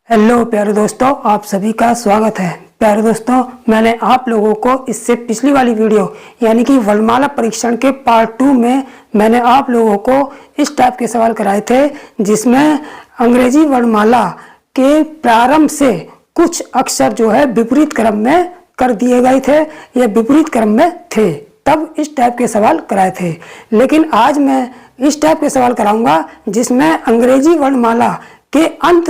Hello प्यारे दोस्तों, आप सभी का स्वागत है। प्यारे दोस्तों, मैंने आप लोगों को इससे पिछली वाली वीडियो यानी कि वर्णमाला परीक्षण के पार्ट 2 में मैंने आप लोगों को इस टाइप के सवाल कराए थे, जिसमें अंग्रेजी वर्णमाला के प्रारंभ से कुछ अक्षर जो है विपरीत क्रम में कर दिए गए थे या विपरीत क्रम में थे, तब इस टाइप के सवाल कराए थे। लेकिन आज मैं इस टाइप के सवाल कराऊंगा जिसमें अंग्रेजी वर्णमाला के अंत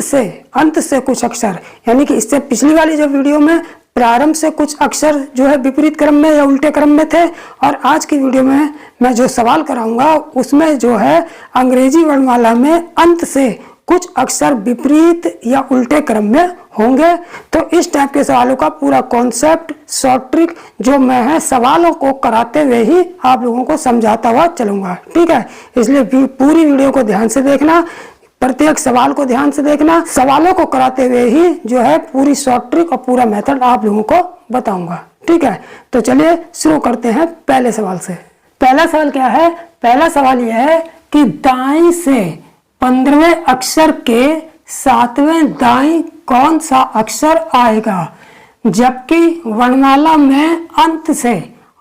से कुछ अक्षर, यानी कि इससे पिछली वाली जो वीडियो में प्रारंभ से कुछ अक्षर जो है विपरीत क्रम में या उल्टे क्रम में थे, और आज की वीडियो में मैं जो सवाल कराऊंगा उसमें जो है अंग्रेजी वर्णमाला में अंत से कुछ अक्षर विपरीत या उल्टे क्रम में होंगे। तो इस टाइप के सवालों का पूरा कॉन्सेप्ट, शॉर्ट ट्रिक जो मैं है सवालों को कराते हुए ही आप लोगों को समझाता हुआ चलूंगा, ठीक है। इसलिए पूरी वीडियो को ध्यान से देखना, प्रत्येक सवाल को ध्यान से देखना, सवालों को कराते हुए ही जो है पूरी शॉर्ट ट्रिक और पूरा मेथड आप लोगों को बताऊंगा, ठीक है। तो चलिए शुरू करते हैं पहले सवाल से। पहला सवाल क्या है? पहला सवाल यह है कि दाएं से 15वें अक्षर के 7वें दाएं कौन सा अक्षर आएगा, जबकि वर्णमाला में अंत से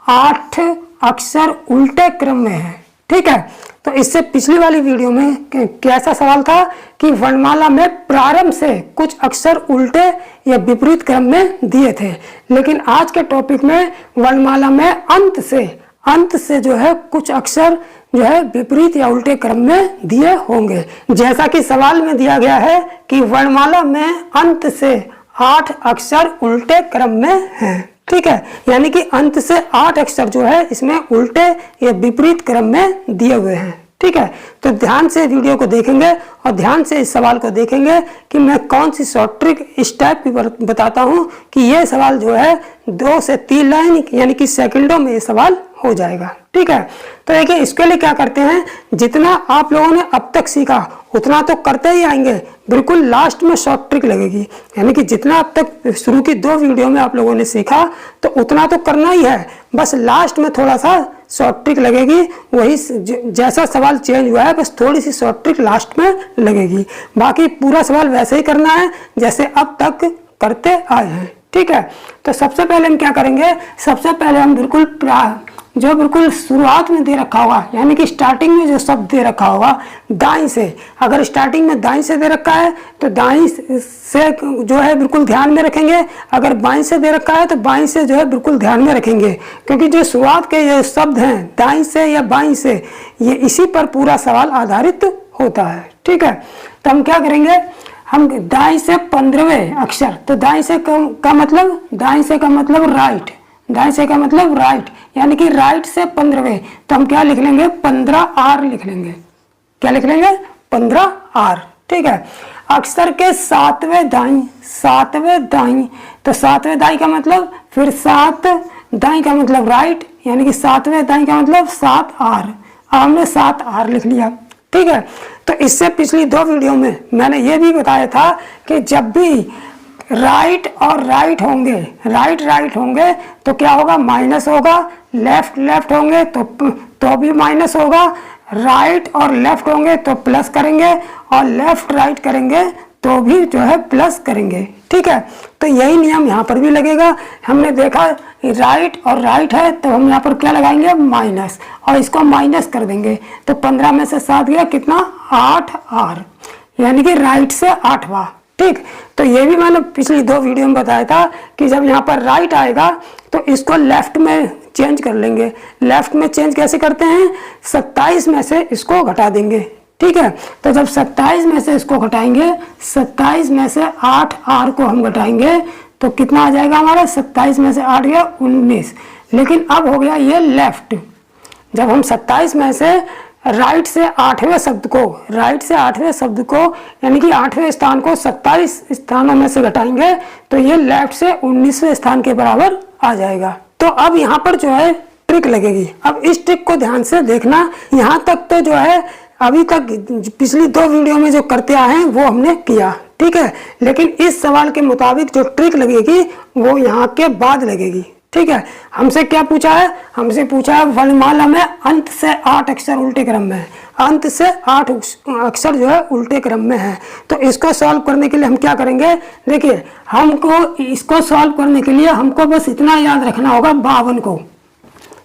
8 अक्षर उल्टे क्रम में है, ठीक है। तो इससे पिछली वाली वीडियो में कैसा सवाल था कि वर्णमाला में प्रारंभ से कुछ अक्षर उल्टे या विपरीत क्रम में दिए थे, लेकिन आज के टॉपिक में वर्णमाला में अंत से जो है कुछ अक्षर जो है विपरीत या उल्टे क्रम में दिए होंगे। जैसा कि सवाल में दिया गया है कि वर्णमाला में अंत से 8 अक्षर उल्टे क्रम में हैं, ठीक है। यानी कि अंत से 8 अक्षर जो है इसमें उल्टे या विपरीत क्रम में दिए हुए हैं, ठीक है। तो ध्यान से वीडियो को देखेंगे और ध्यान से इस सवाल को देखेंगे कि मैं कौन सी शॉर्ट ट्रिक इस टाइप की बताता हूं कि ये सवाल जो है 2 से 3 लाइन यानी कि सेकंडों में ये सवाल हो जाएगा, ठीक है। तो देखिए, इसके लिए क्या करते हैं, जितना आप लोगों ने अब तक सीखा उतना तो करते ही आएंगे, बिल्कुल लास्ट में शॉर्ट ट्रिक लगेगी। यानी कि जितना अब तक शुरू की 2 वीडियो में आप लोगों ने सीखा तो उतना तो करना ही है, बस लास्ट में थोड़ा सा शॉर्ट ट्रिक लगेगी। वही जैसा सवाल चेंज हुआ है, बस थोड़ी सी शॉर्ट ट्रिक लास्ट में लगेगी। बाकी पूरा सवाल वैसे ही करना है जैसे अब तक करते आए हैं, ठीक है। तो सबसे पहले हम क्या करेंगे, सबसे पहले हम बिल्कुल शुरुआत में दे रखा होगा, यानी कि स्टार्टिंग में जो शब्द दे रखा होगा दाईं से, अगर स्टार्टिंग में दाईं से दे रखा है तो दाईं से जो है बिल्कुल ध्यान में रखेंगे, अगर बाईं से दे रखा है तो बाईं से जो है बिल्कुल ध्यान में रखेंगे, क्योंकि जो शुरुआत के ये शब्द हैं दाईं से या बाईं से, ये इसी पर पूरा सवाल आधारित होता है, ठीक है। तो हम क्या करेंगे, हम दाईं से 15वें अक्षर, तो दाईं से का मतलब राइट, दाईं से का मतलब राइट, यानी कि राइट से 15वें, तो हम क्या लिख लेंगे, 15R लिख लेंगे। क्या लिख लेंगे, 15R, ठीक है। अक्षर के 7वें दाईं, तो 7वें दाईं का मतलब, फिर 7 दाईं का मतलब राइट, यानी कि 7वें दाईं का मतलब 7R, हमने 7R लिख लिया, ठीक है। तो इससे पिछली 2 वीडियो में मैंने ये भी बताया था कि जब भी राइट और राइट होंगे तो क्या होगा, माइनस होगा, लेफ्ट होंगे तो भी माइनस होगा, राइट और लेफ्ट होंगे तो प्लस करेंगे, और लेफ्ट राइट करेंगे तो भी जो है प्लस करेंगे, ठीक है। तो यही नियम यहाँ पर भी लगेगा। हमने देखा राइट और राइट है तो हम यहाँ पर क्या लगाएंगे, माइनस, और इसको माइनस कर देंगे, तो 15 में से 7 गया कितना, 8R, यानी कि राइट से 8वां, ठीक। तो ये भी मैंने पिछली 2 वीडियो में बताया था कि जब यहाँ पर राइट आएगा तो इसको लेफ्ट में चेंज कर लेंगे। लेफ्ट में चेंज कैसे करते हैं, 27 में से इसको घटा देंगे, ठीक है। तो जब 27 में से इसको घटाएंगे, 27 में से 8R को हम घटाएंगे तो कितना आ जाएगा हमारा, 27 में से 8 गया 19। लेकिन अब हो गया ये लेफ्ट, जब हम 27 में से राइट से 8वें शब्द को यानी कि 8वें स्थान को 27 स्थानों में से घटाएंगे तो ये लेफ्ट से 19वें स्थान के बराबर आ जाएगा। तो अब यहाँ पर जो है ट्रिक लगेगी। अब इस ट्रिक को ध्यान से देखना, यहाँ तक तो जो है अभी तक पिछली 2 वीडियो में जो करते आए हैं वो हमने किया, ठीक है। लेकिन इस सवाल के मुताबिक जो ट्रिक लगेगी वो यहाँ के बाद लगेगी, ठीक है। हमसे क्या पूछा है, हमसे पूछा है वर्णमाला में अंत से 8 अक्षर उल्टे क्रम में है, अंत से 8 अक्षर जो है उल्टे क्रम में है। तो इसको सॉल्व करने के लिए हम क्या करेंगे, देखिए हमको इसको सॉल्व करने के लिए हमको बस इतना याद रखना होगा 52 को,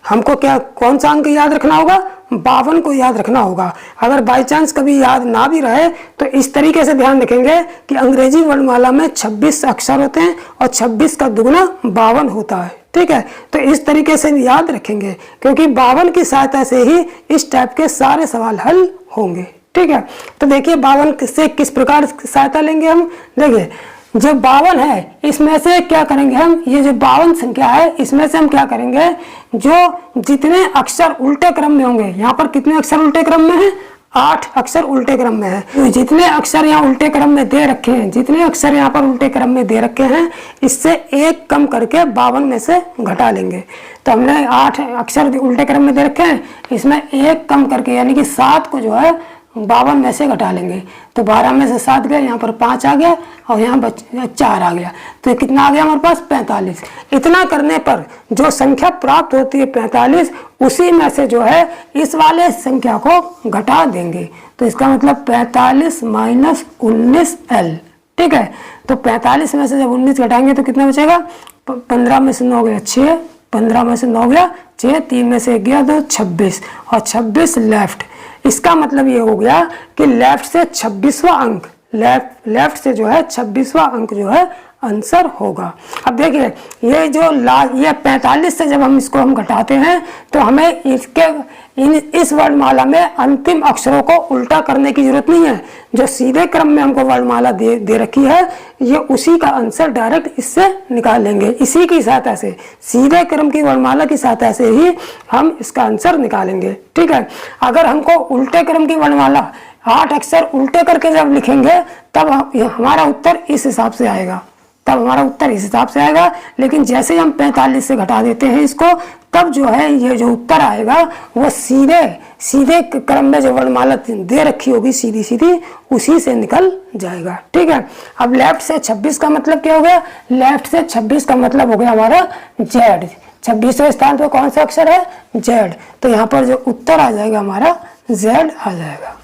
हमको क्या कौन सा अंक याद रखना होगा, 52 को याद रखना होगा। अगर बाई चांस कभी याद ना भी रहे तो इस तरीके से ध्यान रखेंगे कि अंग्रेजी वर्णमाला में 26 अक्षर होते हैं और 26 का दुगुना 52 होता है, ठीक है। तो इस तरीके से भी याद रखेंगे क्योंकि 52 की सहायता से ही इस टाइप के सारे सवाल हल होंगे, ठीक है। तो देखिए 52 से किस प्रकार सहायता लेंगे हम, देखिए जो 52 है इसमें से क्या करेंगे हम, ये जो 52 संख्या है इसमें से हम क्या करेंगे, जो जितने अक्षर उल्टे क्रम में होंगे, यहाँ पर कितने अक्षर उल्टे क्रम में है, 8 अक्षर उल्टे क्रम में है। तो जितने अक्षर यहाँ उल्टे क्रम में दे रखे हैं, जितने अक्षर यहाँ पर उल्टे क्रम में दे रखे हैं, इससे एक कम करके 52 में से घटा लेंगे। तो हमने 8 अक्षर उल्टे क्रम में दे रखे हैं, इसमें एक कम करके यानी कि 7 को जो है 52 में से घटा लेंगे। तो 12 में से 7 गए, यहाँ पर 5 आ गया और यहाँ 4 आ गया। तो कितना आ गया हमारे पास, 45। इतना करने पर जो संख्या प्राप्त होती है 45, उसी में से जो है इस वाले संख्या को घटा देंगे। तो इसका मतलब 45 माइनस 19L, ठीक है। तो 45 में से जब 19 घटाएंगे तो कितना बचेगा, 15 में से 9 गया 6, 15 में से 9 गया 6, 3 में से 1 गया 2, 26 और 26 लेफ्ट। इसका मतलब ये हो गया कि लेफ्ट से 26वां अंक, लेफ्ट से जो है 26वां अंक जो है आंसर होगा। अब देखिए ये जो ये 45 से जब हम इसको हम घटाते हैं तो हमें इस वर्णमाला में अंतिम अक्षरों को उल्टा करने की जरूरत नहीं है। जो सीधे क्रम में हमको वर्णमाला दे रखी है, ये उसी का आंसर डायरेक्ट इससे निकाल लेंगे। इसी की सहायता से, सीधे क्रम की वर्णमाला की सहायता से ही हम इसका आंसर निकालेंगे, ठीक है। अगर हमको उल्टे क्रम की वर्णमाला 8 अक्षर उल्टे करके जब लिखेंगे तब हमारा उत्तर इस हिसाब से आएगा, लेकिन जैसे हम 45 से घटा देते हैं इसको, तब जो है ये जो उत्तर आएगा वो सीधे क्रम में जो वर्णमाला दे रखी होगी सीधी सीधी, उसी से निकल जाएगा, ठीक है। अब लेफ्ट से 26 का मतलब क्या हो गया, लेफ्ट से 26 का मतलब हो गया हमारा Z। 26वें स्थान पर कौन सा अक्षर है, Z। तो यहाँ पर जो उत्तर आ जाएगा हमारा Z आ जाएगा,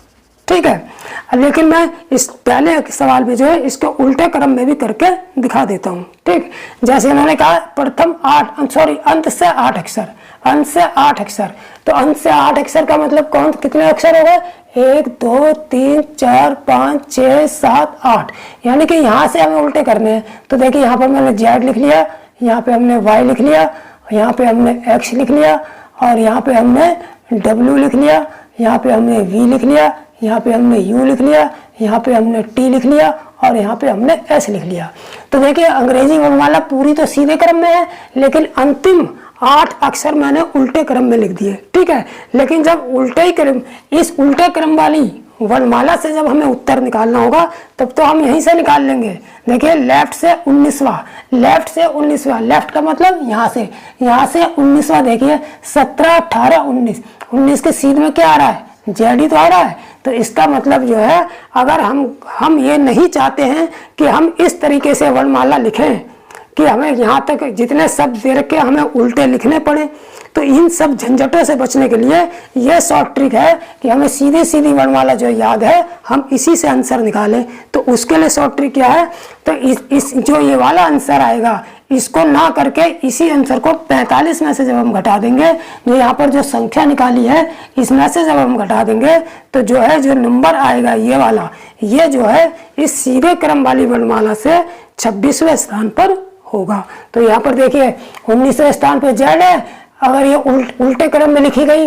ठीक है। लेकिन मैं इस पहले सवाल में जो है इसको उल्टे क्रम में भी करके दिखा देता हूँ, ठीक। जैसे इन्होंने कहा प्रथम अंत से 8 अक्षर, अंत से 8 अक्षर। तो अंत से 8 अक्षर का मतलब कितने अक्षर हो गए, 1 2 3 4 5 6 7 8, यानी कि यहाँ से हमें उल्टे करने हैं। तो देखिए यहाँ पर मैंने Z लिख लिया, यहाँ पे हमने Y लिख लिया, यहाँ पे हमने X लिख लिया और यहाँ पे हमने W लिख लिया, यहाँ पे हमने V लिख लिया, यहाँ पे हमने U लिख लिया, यहाँ पे हमने T लिख लिया और यहाँ पे हमने S लिख लिया। तो देखिए अंग्रेजी वर्णमाला पूरी तो सीधे क्रम में है, लेकिन अंतिम 8 अक्षर मैंने उल्टे क्रम में लिख दिए, ठीक है। लेकिन जब इस उल्टे क्रम वाली वर्णमाला से जब हमें उत्तर निकालना होगा तब तो हम यहीं से निकाल लेंगे। देखिए लेफ्ट से 19वां, लेफ्ट का मतलब यहाँ से 19वां, देखिए 17 18 19, 19 के सीध में क्या आ रहा है, Z ही तो आ रहा है। तो इसका मतलब जो है अगर हम ये नहीं चाहते हैं कि हम इस तरीके से वर्णमाला लिखें कि हमें यहाँ तक जितने शब्द दे रखे हमें उल्टे लिखने पड़े, तो इन सब झंझटों से बचने के लिए ये शॉर्ट ट्रिक है कि हमें सीधी सीधी वर्णमाला जो याद है हम इसी से आंसर निकालें। तो उसके लिए शॉर्ट ट्रिक क्या है, तो इस जो ये वाला आंसर आएगा इसको ना करके इसी आंसर को 45 में से जब हम घटा देंगे, जो यहाँ पर जो संख्या निकाली है इसमें से जब हम घटा देंगे तो जो है जो नंबर आएगा ये वाला, ये जो है इस सीधे क्रम वाली वर्णमाला से 26वें स्थान पर होगा। तो यहाँ पर देखिए 19वें स्थान पर Z है। अगर ये उल्टे क्रम में लिखी गई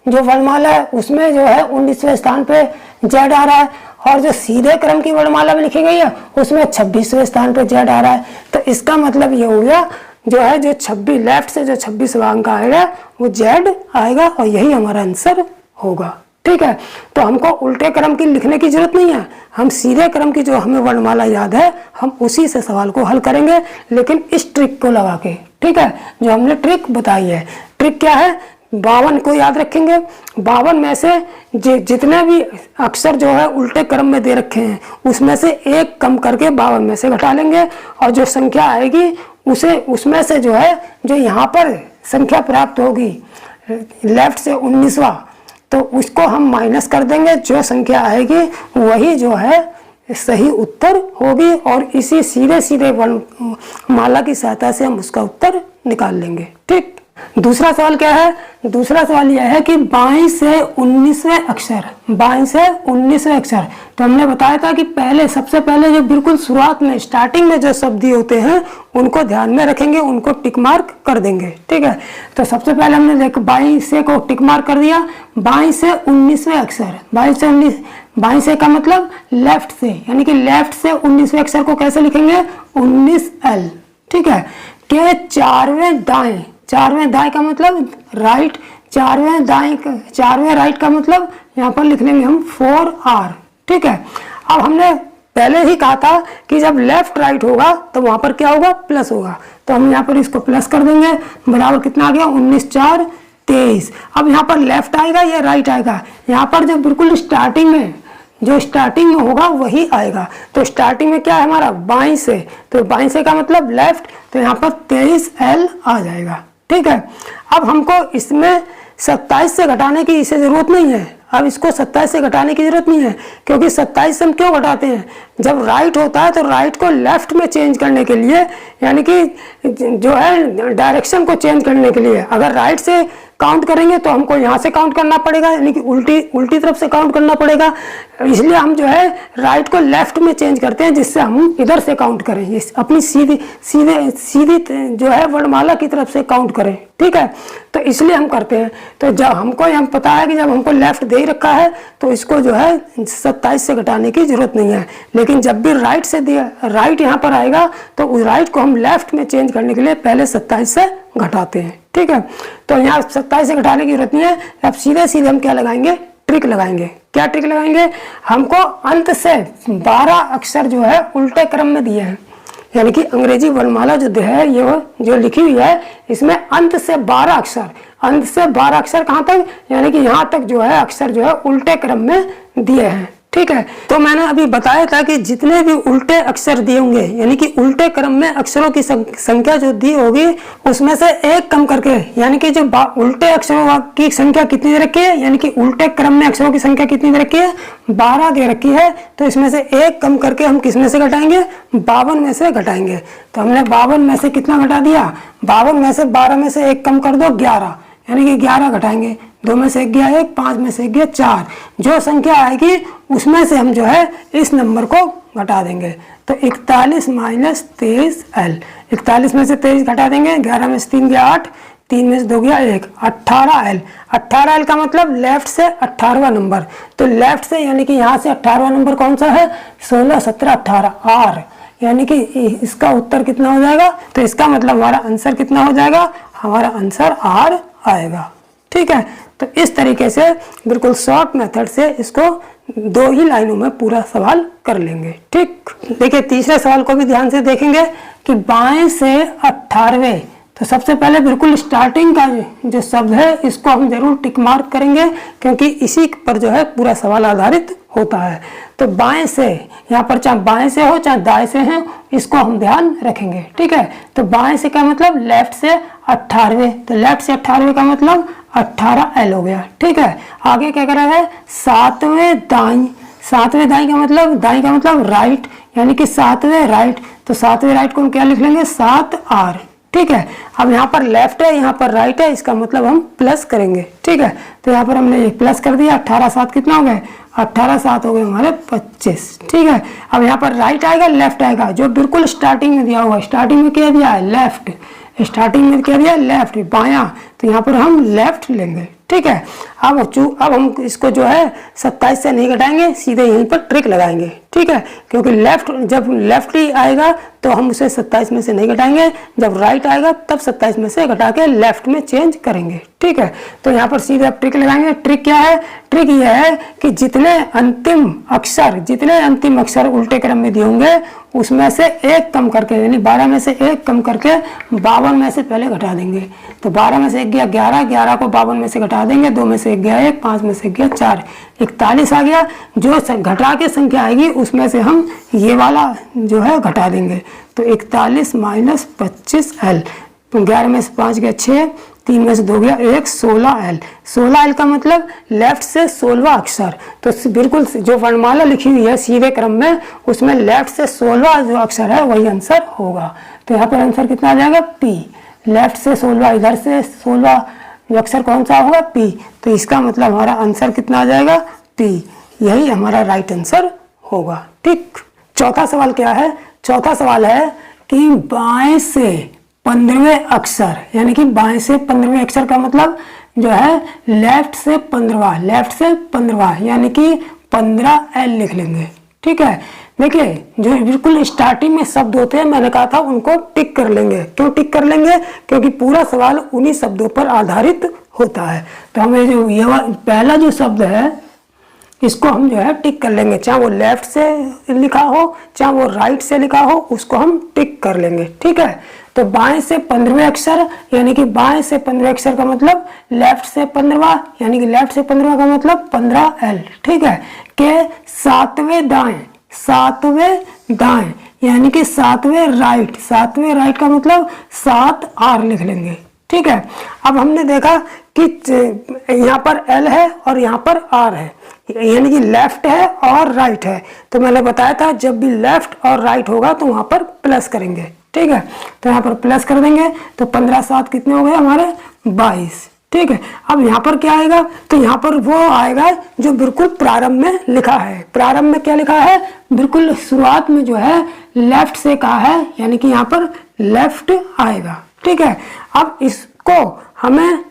जो वर्णमाला है उसमें जो है 19वें स्थान पे Z आ रहा है, और जो सीधे क्रम की वर्णमाला में लिखी गई है उसमें 26वें स्थान पे Z आ रहा है। तो इसका मतलब ये हो गया जो है जो 26 लेफ्ट से जो 26वां अंक आएगा वो Z आएगा और यही हमारा आंसर होगा, ठीक है। तो हमको उल्टे क्रम की लिखने की जरूरत नहीं है, हम सीधे क्रम की जो हमें वर्णमाला याद है हम उसी से सवाल को हल करेंगे, लेकिन इस ट्रिक को लगा के, ठीक है। जो हमने ट्रिक बताई है, ट्रिक क्या है, 52 को याद रखेंगे, 52 में से जितने भी अक्षर जो है उल्टे क्रम में दे रखे हैं उसमें से एक कम करके 52 में से घटा लेंगे और जो संख्या आएगी उसमें से जो है जो यहाँ पर संख्या प्राप्त होगी लेफ्ट से 19वां, तो उसको हम माइनस कर देंगे, जो संख्या आएगी वही जो है सही उत्तर होगी और इसी सीधे सीधे वर्णमाला की सहायता से हम उसका उत्तर निकाल लेंगे। ठीक, दूसरा सवाल क्या है? दूसरा सवाल यह है कि 22 से 19वें अक्षर, 22 से 19वें अक्षर। तो हमने बताया था कि पहले सबसे पहले जो बिल्कुल शुरुआत में स्टार्टिंग में जो शब्द दिए होते हैं उनको ध्यान में रखेंगे, उनको टिक मार्क कर देंगे। ठीक है, तो सबसे पहले हमने देखो 22 से को टिक मार्क कर दिया। 22 से 19वें अक्षर, 22 से 19, 22 से का मतलब लेफ्ट से, यानी कि लेफ्ट से 19वें अक्षर को कैसे लिखेंगे? 19L। ठीक है, के चारवें दाएं, चारवें दाएं का मतलब राइट, चारवें दाएं, चारवें राइट का मतलब यहाँ पर लिख लेंगे हम 4R। ठीक है, अब हमने पहले ही कहा था कि जब लेफ्ट राइट होगा तो वहां पर क्या होगा? प्लस होगा, तो हम यहाँ पर इसको प्लस कर देंगे। बराबर कितना आ गया? 19 4 23। अब यहाँ पर लेफ्ट आएगा या राइट आएगा? यहाँ पर जो बिल्कुल स्टार्टिंग में, जो स्टार्टिंग में होगा वही आएगा। तो स्टार्टिंग में क्या है हमारा? 22 से, तो 22 से का मतलब लेफ्ट, तो यहाँ पर 23L आ जाएगा। ठीक है, अब हमको इसमें 27 से घटाने की इसे जरूरत नहीं है। अब इसको 27 से घटाने की जरूरत नहीं है, क्योंकि 27 से हम क्यों घटाते हैं? जब राइट होता है तो राइट को लेफ्ट में चेंज करने के लिए, यानी कि जो है डायरेक्शन को चेंज करने के लिए, अगर राइट से काउंट करेंगे तो हमको यहाँ से काउंट करना पड़ेगा, यानी कि उल्टी तरफ से काउंट करना पड़ेगा। इसलिए हम जो है राइट को लेफ्ट में चेंज करते हैं, जिससे हम इधर से काउंट करें, अपनी सीधी जो है वर्णमाला की तरफ से काउंट करें। ठीक है, तो इसलिए हम करते हैं। तो जब हमको यहाँ पता है कि जब हमको लेफ्ट दे रखा है तो इसको जो है 27 से घटाने की जरूरत नहीं है। लेकिन जब भी राइट से दिया, राइट यहाँ पर आएगा तो उस राइट को हम लेफ्ट में चेंज करने के लिए पहले 27 से घटाते हैं। ठीक है, तो यहाँ 27 से घटाने की जरूरत नहीं है। अब सीधे सीधे हम क्या लगाएंगे? ट्रिक लगाएंगे। क्या ट्रिक लगाएंगे? हमको अंत से 12 अक्षर जो है उल्टे क्रम में दिए हैं, यानी कि अंग्रेजी वर्णमाला जो है ये जो लिखी हुई है इसमें अंत से 12 अक्षर, अंत से 12 अक्षर कहाँ तक? यानी कि यहाँ तक जो है अक्षर जो है उल्टे क्रम में दिए हैं। ठीक है, तो मैंने अभी बताया था कि जितने भी उल्टे अक्षर दिए होंगे, यानी कि उल्टे क्रम में अक्षरों की संख्या जो दी होगी उसमें से एक कम करके, यानी कि जो उल्टे अक्षरों की संख्या कितनी दे रखी है, यानी कि उल्टे क्रम में अक्षरों की संख्या कितनी दे रखी है? 12 दे रखी है। तो इसमें से एक कम करके हम किस में से घटाएंगे? 52 में से घटाएंगे। तो हमने 52 में से कितना घटा दिया? 52 में से 12 में से एक कम कर दो, 11, यानी कि 11 घटाएंगे। 2 में से 1 गया 1, 5 में से 1 गया 4। जो संख्या आएगी उसमें से हम जो है इस नंबर को घटा देंगे। तो 41 माइनस 23L, 41 में से 23 घटा देंगे। 11 में से 3 गया 8, 3 में से 2 गया 1, 18L। 18L का मतलब लेफ्ट से 18वां नंबर। तो लेफ्ट से यानी कि यहाँ से 18वां नंबर कौन सा है? 16 17 18 R, यानी कि इसका उत्तर कितना हो जाएगा? तो इसका मतलब हमारा आंसर कितना हो जाएगा? हमारा आंसर R आएगा। ठीक है, तो इस तरीके से बिल्कुल शॉर्ट मेथड से इसको 2 ही लाइनों में पूरा सवाल कर लेंगे। ठीक, देखिए तीसरे सवाल को भी ध्यान से देखेंगे कि 22 से 18वें, तो सबसे पहले बिल्कुल स्टार्टिंग का जो शब्द है इसको हम जरूर टिक मार्क करेंगे, क्योंकि इसी पर जो है पूरा सवाल आधारित होता है। तो बाएं से, यहाँ पर चाहे बाएं से हो चाहे दाएं से है, इसको हम ध्यान रखेंगे। ठीक है, तो बाएं से का मतलब लेफ्ट से 18वें, तो लेफ्ट से 18वें का मतलब 18L हो गया। ठीक है, आगे क्या करा है? 7वें दाई, 7वें दाई का मतलब राइट, यानी कि 7वें राइट। तो 7वें राइट को हम क्या लिख लेंगे? 7R। ठीक है, अब यहाँ पर लेफ्ट है, यहाँ पर राइट है, इसका मतलब हम प्लस करेंगे। ठीक है, तो यहाँ पर हमने ये प्लस कर दिया। 18 7 कितना हो गए? 18 7 हो गए हमारे 25। ठीक है, अब यहाँ पर राइट आएगा लेफ्ट आएगा, जो बिल्कुल स्टार्टिंग में दिया हुआ, स्टार्टिंग में क्या दिया है? लेफ्ट। स्टार्टिंग में क्या दिया? लेफ्ट, बायां, तो यहाँ पर हम लेफ्ट लेंगे। ठीक है, अब हम इसको जो है 27 से नहीं घटाएंगे, सीधे यहीं पर ट्रिक लगाएंगे। ठीक है, क्योंकि लेफ्ट, जब लेफ्ट ही आएगा तो हम उसे 27 में से नहीं घटाएंगे, जब राइट आएगा तब 27 में से घटा के लेफ्ट में चेंज करेंगे। ठीक है। तो यहाँ पर सीधे आप ट्रिक लगाएंगे। ट्रिक क्या है? ट्रिक यह है कि जितने अंतिम अक्षर उल्टे क्रम में दिए होंगे उसमें से एक कम करके, यानी 12 में से एक कम करके 52 में से पहले घटा देंगे। तो 12 में से एक गया 11, 11 को 52 में से घटा देंगे, 2 में से एक गया 1, 5 में से एक गया 4, 41 आ गया। जो घटा के संख्या आएगी उसमें से हम ये वाला जो है घटा देंगे। तो 41 माइनस 25L, 11 में से 5 गया 6, 3 में से 2 गया 1, 16L। 16L का मतलब लेफ्ट से 16वां अक्षर। तो बिल्कुल जो वर्णमाला लिखी हुई है सीधे क्रम में, उसमें लेफ्ट से 16वां जो अक्षर है वही आंसर होगा। तो यहाँ पर आंसर कितना आ जाएगा? P। लेफ्ट से 16वां, इधर से 16वां जो अक्षर कौन सा होगा? P। तो इसका मतलब हमारा आंसर कितना आ जाएगा? P। यही हमारा राइट आंसर होगा। ठीक। चौथा सवाल क्या है? चौथा सवाल है कि बाएं से 15वें अक्षर, यानी कि बाएं से 15वें अक्षर का मतलब जो है लेफ्ट से 15वां, यानी कि 15L लिख लेंगे। ठीक है। देखिए जो बिल्कुल स्टार्टिंग में शब्द होते हैं, मैंने कहा था उनको टिक कर लेंगे। क्यों टिक कर लेंगे? क्योंकि पूरा सवाल उन्हीं शब्दों पर आधारित होता है। तो हमें जो ये पहला जो शब्द है इसको हम जो है टिक कर लेंगे, चाहे वो लेफ्ट से लिखा हो चाहे वो राइट से लिखा हो, उसको हम टिक कर लेंगे। ठीक है। तो बाएं से 15वें अक्षर, यानी कि बाएं से 15वें अक्षर का मतलब लेफ्ट से 15वां, यानी कि लेफ्ट से 15वां का मतलब 15L। ठीक है। के सातवें दाएं, यानी कि सातवें राइट का मतलब 7R लिख लेंगे। ठीक है। अब हमने देखा कि यहाँ पर L है और यहाँ पर R है, यानी कि लेफ्ट है और राइट है। तो मैंने बताया था जब भी लेफ्ट और राइट होगा तो वहां पर प्लस करेंगे। ठीक है। तो यहाँ पर प्लस कर देंगे। तो 15 7 कितने हो गए हमारे? 22। ठीक है। अब यहाँ पर क्या आएगा? तो यहाँ पर वो आएगा जो बिल्कुल प्रारंभ में लिखा है। प्रारंभ में क्या लिखा है? बिल्कुल शुरुआत में जो है लेफ्ट से कहा है, यानी कि यहाँ पर लेफ्ट आएगा। ठीक है। अब इसको हमें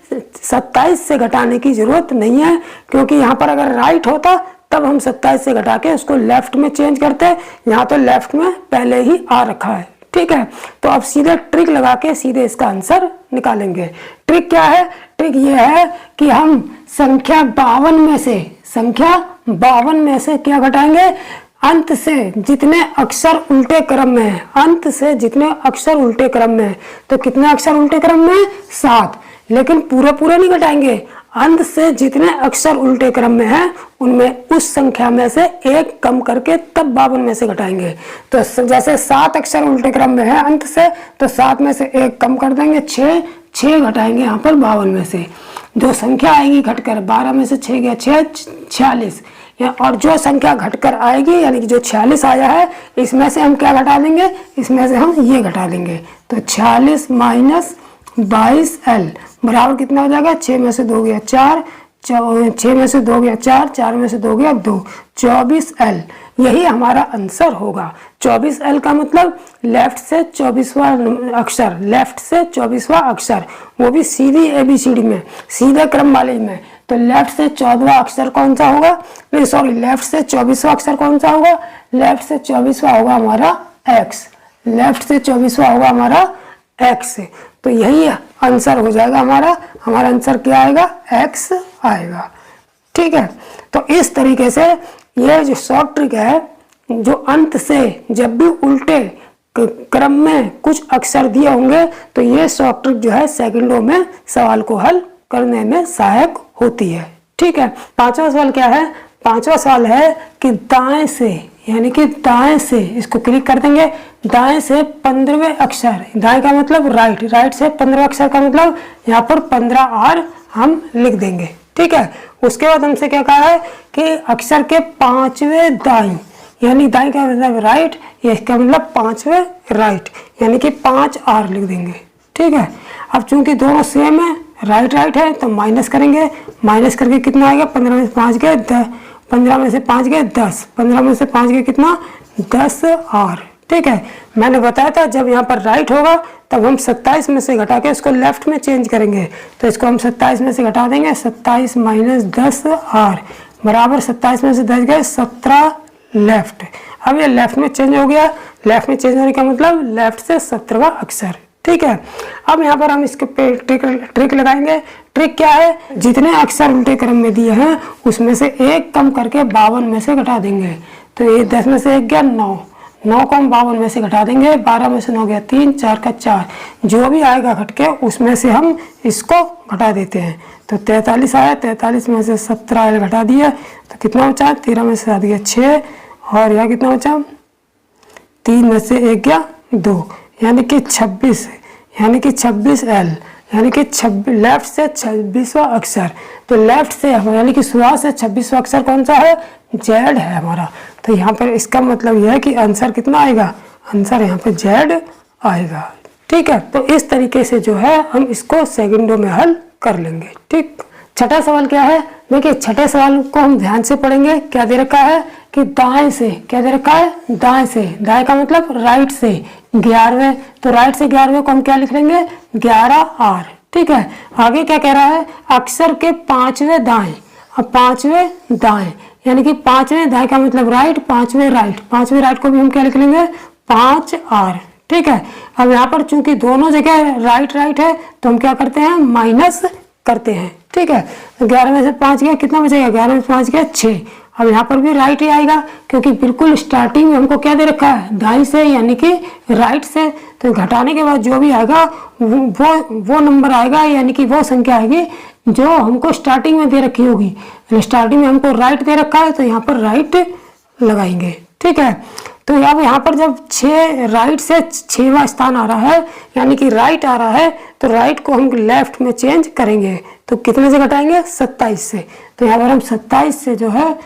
27 से घटाने की जरूरत नहीं है, क्योंकि यहाँ पर अगर राइट होता तब हम 27 से घटा के उसको लेफ्ट में चेंज करते। यहाँ तो लेफ्ट में पहले ही आ रखा है। ठीक है। तो अब सीधे ट्रिक लगा के सीधे इसका आंसर निकालेंगे। ट्रिक क्या है? ट्रिक ये है कि हम संख्या 52 में से क्या घटाएंगे? अंत से जितने अक्षर उल्टे क्रम में है, तो कितने अक्षर उल्टे क्रम में? 7। लेकिन पूरे नहीं घटाएंगे। अंत से जितने अक्षर उल्टे क्रम में है उनमें उस संख्या में से एक कम करके तब 52 में से घटाएंगे। तो जैसे 7 अक्षर उल्टे क्रम में है अंत से, तो 7 में से एक कम कर देंगे, 6 घटाएंगे यहाँ पर 52 में से। जो संख्या आएगी घटकर 12 में से 6 गया 6, 46। और जो संख्या घटकर आएगी, यानी कि जो 46 आया है, इसमें से हम क्या घटा देंगे? इसमें से हम ये घटा देंगे। तो 46 माइनस 22L बराबर कितना हो जाएगा? 6 में से 2 गया 4, 6 में से 2 गया 4, 4 में से 2 गया 2, 24L। यही हमारा आंसर होगा। 24L का मतलब लेफ्ट से 24वां अक्षर, वो भी सीधी ABCD में, सीधे क्रम वाले में। तो लेफ्ट से 14वां अक्षर कौन सा होगा? नहीं सॉरी, लेफ्ट से 24वां अक्षर कौन सा होगा? लेफ्ट से 24वां होगा हमारा X। लेफ्ट से 24वां होगा हमारा X। तो यही आंसर हो जाएगा हमारा आंसर क्या आएगा? X आएगा। ठीक है। तो इस तरीके से ये जो शॉर्ट ट्रिक है, जो अंत से जब भी उल्टे क्रम में कुछ अक्षर दिए होंगे, तो ये शॉर्ट ट्रिक जो है सेकंडों में सवाल को हल करने में सहायक होती है। ठीक है। 5वां सवाल क्या है? 5वां सवाल है कि दाएं से, यानी कि दाएं से, इसको क्लिक कर देंगे, दाएं से 15वें अक्षर, दाएं का मतलब राइट से 15वें अक्षर का मतलब यहाँ पर 15R हम लिख देंगे। ठीक है। उसके बाद हमसे क्या कहा है कि अक्षर के 5वें दाईं, यानी दाईं का मतलब राइट, इसका मतलब 5वें राइट, यानी कि 5R लिख देंगे। ठीक है। अब चूंकि दोनों सेम है, राइट है, तो माइनस करेंगे। माइनस करके कितना आएगा? 15 में से 5 गए 10, 15 में से 5 गए 10, 15 में से 5 गए कितना? 10R। ठीक है। मैंने बताया था जब यहाँ पर राइट होगा तब हम 27 में से घटा के उसको लेफ्ट में चेंज करेंगे। तो इसको हम 27 में से घटा देंगे, 27 माइनस 10R बराबर 27 में से 10 गए 17 लेफ्ट। अब ये लेफ्ट में चेंज हो गया। लेफ्ट में चेंज होने का मतलब लेफ्ट से 17वां अक्षर। ठीक है। अब यहाँ पर हम इसके पे ट्रिक लगाएंगे। ट्रिक क्या है, जितने अक्षर उल्टे क्रम में दिए हैं उसमें से एक कम करके 52 में से घटा देंगे। तो ये 10 में से 1 गया 9, 9 को हम 52 में से घटा देंगे, 12 में से 9 गया 3, 4 का 4, जो भी आएगा घट के उसमें से हम इसको घटा देते हैं। तो 43 आया, 43 में से 17 घटा दिया तो कितना बचा, 13 में से 7 गया 6, और यहाँ कितना बचा, 3 में से 1 गया 2, यानी कि 26, यानी कि 26L, यानी कि 26 लेफ्ट से 26वां अक्षर। तो लेफ्ट से यानी कि शुरुआत से 26वां अक्षर कौन सा है, जेड है हमारा। तो यहाँ पर इसका मतलब यह है कि आंसर कितना आएगा, आंसर यहाँ पे जेड आएगा। ठीक है, तो इस तरीके से जो है हम इसको सेकंडों में हल कर लेंगे। ठीक, छठा सवाल क्या है, देखिए छठे सवाल को हम ध्यान से पढ़ेंगे। क्या दे रखा है कि दाएं से, क्या दे रखा है, दाएं से, दाएं का मतलब राइट से 11वें, तो राइट से 11वें को हम क्या लिख लेंगे, 11R। ठीक है, आगे क्या कह रहा है, अक्षर के 5वें दाएं, अब 5वें दाएं, यानी कि 5वें दाएं का मतलब राइट, 5वें राइट, 5वें राइट को भी हम क्या लिख लेंगे, 5R। ठीक है, अब यहाँ पर चूंकि दोनों जगह राइट राइट है तो हम क्या करते हैं, माइनस करते हैं। ठीक है, तो 11 में से 5 गया, कितना बचेगा, 11 में से 5 गया 6। अब यहाँ पर भी राइट ही आएगा क्योंकि बिल्कुल स्टार्टिंग में हमको क्या दे रखा है, दाएं से यानी कि राइट से। तो घटाने के बाद जो भी आएगा वो नंबर आएगा, यानी कि वो संख्या आएगी जो हमको स्टार्टिंग में दे रखी होगी। स्टार्टिंग में हमको राइट दे रखा है तो यहाँ पर राइट लगाएंगे। ठीक है, तो अब यहाँ पर जब 6 राइट से 6वां स्थान आ रहा है यानी कि राइट आ रहा है तो राइट को हम लेफ्ट में चेंज करेंगे। तो कितने से घटाएंगे, 27 से। तो यहाँ पर हम 27 से जो है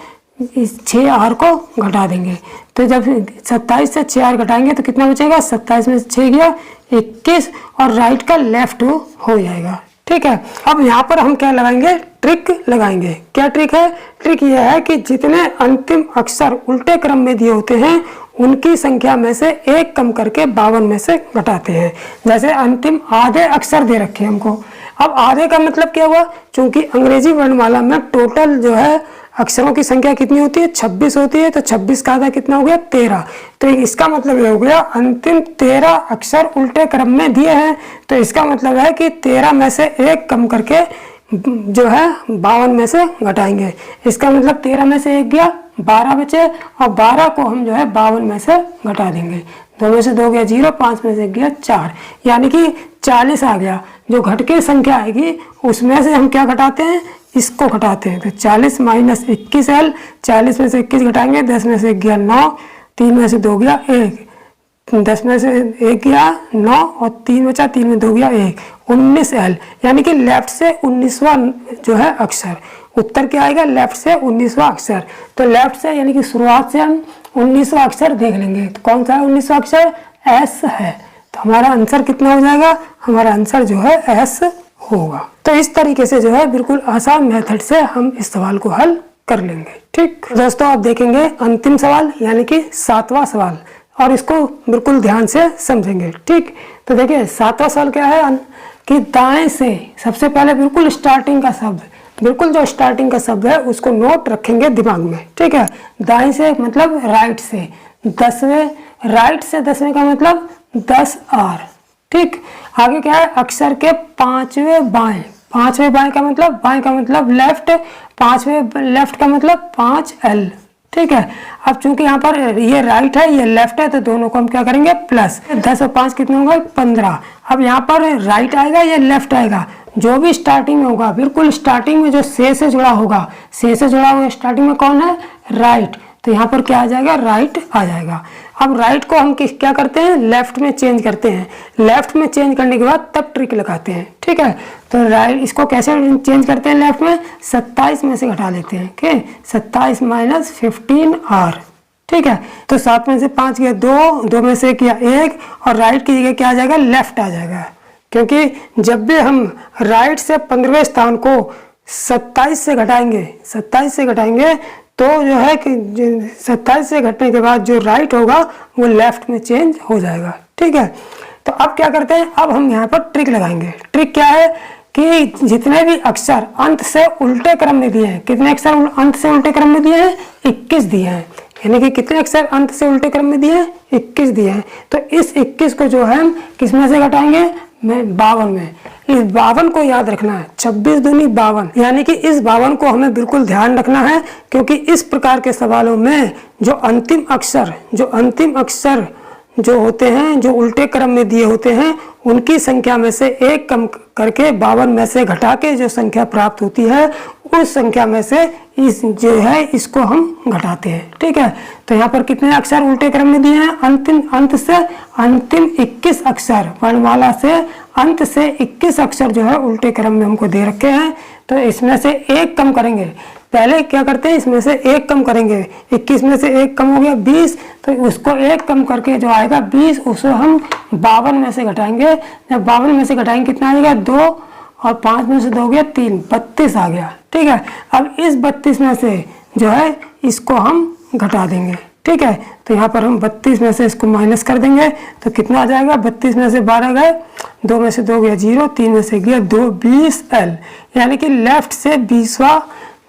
इस 6R को घटा देंगे। तो जब 27 से 6R घटाएंगे तो कितना बचेगा, 27 में से 6 गया 21, और राइट का लेफ्ट हो जाएगा। ठीक है, अब यहाँ पर हम क्या लगाएंगे, ट्रिक लगाएंगे। क्या ट्रिक है, ट्रिक यह है कि जितने अंतिम अक्षर उल्टे क्रम में दिए होते हैं उनकी संख्या में से एक कम करके 52 में से घटाते हैं। जैसे अंतिम आधे अक्षर दे रखे हैं हमको, अब आधे का मतलब क्या हुआ, चूंकि अंग्रेजी वर्णमाला में टोटल जो है अक्षरों की संख्या कितनी होती है, 26 होती है, तो 26 का आधा कितना हो गया, 13। तो इसका मतलब ये हो गया अंतिम 13 अक्षर उल्टे क्रम में दिए हैं, तो इसका मतलब है कि 13 में से एक कम करके जो है 52 में से घटाएंगे। इसका मतलब 13 में से 1 गया, 12 बचे, और 12 को हम जो है 52 में से घटा देंगे। 2 में से 2 गया 0, 5 में से 1 गया 4, यानी कि 40 आ गया। जो घट के संख्या आएगी उसमें से हम क्या घटाते हैं, इसको घटाते हैं। तो 40 माइनस 21L, 40 में से 21 घटाएंगे, 10 में से 1 गया 9, 3 में से 2 गया 1, 10 में से 1 गया 9, और 3 बचा, 3 में 2 गया 1, 19L, यानी कि लेफ्ट से 19वां जो है अक्षर। उत्तर क्या आएगा, लेफ्ट से 19वां अक्षर। तो लेफ्ट से यानी कि शुरुआत से हम 19वां अक्षर देख लेंगे। तो कौन सा है 19वां अक्षर, S है। तो हमारा आंसर कितना हो जाएगा, हमारा आंसर जो है S होगा। तो इस तरीके से जो है बिल्कुल आसान मेथड से हम इस सवाल को हल कर लेंगे। ठीक दोस्तों, आप देखेंगे अंतिम सवाल यानी कि 7वां सवाल, और इसको बिल्कुल ध्यान से समझेंगे। ठीक, तो देखिए 7वां सवाल क्या है कि दाएं से, सबसे पहले बिल्कुल स्टार्टिंग का शब्द, बिल्कुल जो स्टार्टिंग का शब्द है उसको नोट रखेंगे दिमाग में। ठीक है, दाएं से मतलब राइट से, 10वें, राइट से 10वें का मतलब 10R। ठीक, आगे क्या है, अक्षर के 5वें बाएं, 5वें बाएं का मतलब लेफ्ट, 5वें लेफ्ट का मतलब 5L। ठीक है, अब चूंकि यहाँ पर ये राइट है ये लेफ्ट है तो दोनों को हम क्या करेंगे प्लस, 10 और 5 कितने होंगे 15। अब यहाँ पर राइट आएगा या लेफ्ट आएगा, जो भी स्टार्टिंग में होगा, बिल्कुल स्टार्टिंग में जो से जुड़ा होगा, से जुड़ा हुआ स्टार्टिंग में कौन है, राइट। तो यहाँ पर क्या आ जाएगा, राइट आ जाएगा। अब राइट को हम क्या करते हैं, लेफ्ट में चेंज करते हैं। लेफ्ट में चेंज करने के बाद तब ट्रिक लगाते हैं। ठीक है, तो राइट इसको कैसे चेंज करते हैं, लेफ्ट में 27 में से घटा लेते हैं। ठीक, 27 माइनस 15R। ठीक है, तो 7 में से 5 गया 2, 2 में से किया 1, और राइट की जगह क्या आ जाएगा, लेफ्ट आ जाएगा। क्योंकि जब भी हम राइट से 15वें स्थान को 27 से घटाएंगे, 27 से घटाएंगे तो जो है कि 27 से घटने के बाद जो राइट होगा वो लेफ्ट में चेंज हो जाएगा। ठीक है, तो अब क्या करते हैं, अब हम यहाँ पर ट्रिक लगाएंगे। ट्रिक क्या है कि जितने भी अक्षर अंत से उल्टे क्रम में दिए हैं, कितने अक्षर अंत से उल्टे क्रम में दिए हैं, 21 दिए हैं। यानी कि कितने अक्षर अंत से उल्टे क्रम में दिए हैं, 21 दिए हैं। तो इस 21 को जो है हम किस में से घटाएंगे, 52 में। इस 52 को याद रखना है। 26 दूनी 52, यानी कि इस 52 को हमें बिल्कुल ध्यान रखना है, क्योंकि इस प्रकार के सवालों में जो अंतिम अक्षर जो होते हैं, जो उल्टे क्रम में दिए होते हैं, उनकी संख्या में से एक कम करके 52 में से घटा के जो संख्या प्राप्त होती है, उस संख्या में से इसको हम घटाते हैं। ठीक है, तो यहाँ पर कितने अक्षर उल्टे क्रम में दिए हैं? अंतिम 21 अक्षर, वर्णमाला से अंत से 21 अक्षर जो है उल्टे क्रम में हमको दे रखे हैं। तो इसमें से एक कम करेंगे। पहले क्या करते हैं, इसमें से एक कम करेंगे। 21 में से एक कम हो गया 20, तो उसको एक कम करके जो आएगा 20, उसको हम 52 में से घटाएंगे। जब 52 में से घटाएंगे कितना आएगा? 2, और 5 में से 2 हो गया 3, 32 आ गया। ठीक है, अब इस 32 में से जो है इसको हम घटा देंगे। ठीक है, तो यहाँ पर हम 32 में से इसको माइनस कर देंगे, तो कितना आ जाएगा? 32 में से 12 गए, 2 में से 2 गया 0, 3 में से गया 2, 20L, यानी कि लेफ्ट से 20वां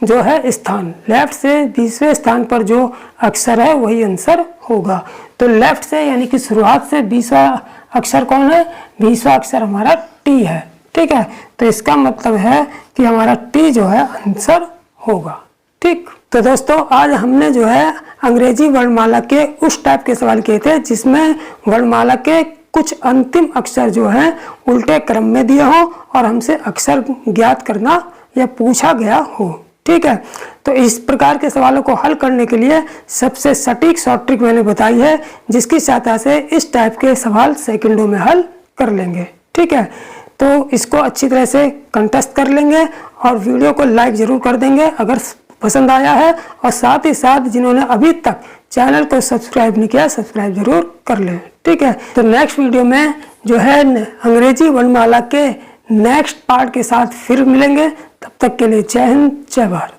जो है स्थान, लेफ्ट से 20वें स्थान पर जो अक्षर है वही आंसर होगा। तो लेफ्ट से यानी कि शुरुआत से 20वां अक्षर कौन है? 20वां अक्षर हमारा टी है। ठीक है, तो इसका मतलब है कि हमारा टी जो है आंसर होगा। ठीक, तो दोस्तों आज हमने जो है अंग्रेजी वर्णमाला के उस टाइप के सवाल किए थे जिसमें वर्णमाला के कुछ अंतिम अक्षर जो हैं उल्टे क्रम में दिए हों और हमसे अक्षर ज्ञात करना या पूछा गया हो। ठीक है, तो इस प्रकार के सवालों को हल करने के लिए सबसे सटीक शॉर्ट ट्रिक मैंने बताई है, जिसकी सहायता से इस टाइप के सवाल सेकंडों में हल कर लेंगे। ठीक है, तो इसको अच्छी तरह से कंटेस्ट कर लेंगे और वीडियो को लाइक जरूर कर देंगे अगर पसंद आया है, और साथ ही साथ जिन्होंने अभी तक चैनल को सब्सक्राइब नहीं किया, सब्सक्राइब जरूर कर लें। ठीक है, तो नेक्स्ट वीडियो में जो है अंग्रेजी वर्णमाला के नेक्स्ट पार्ट के साथ फिर मिलेंगे। तब तक के लिए जय हिंद, जय भारत।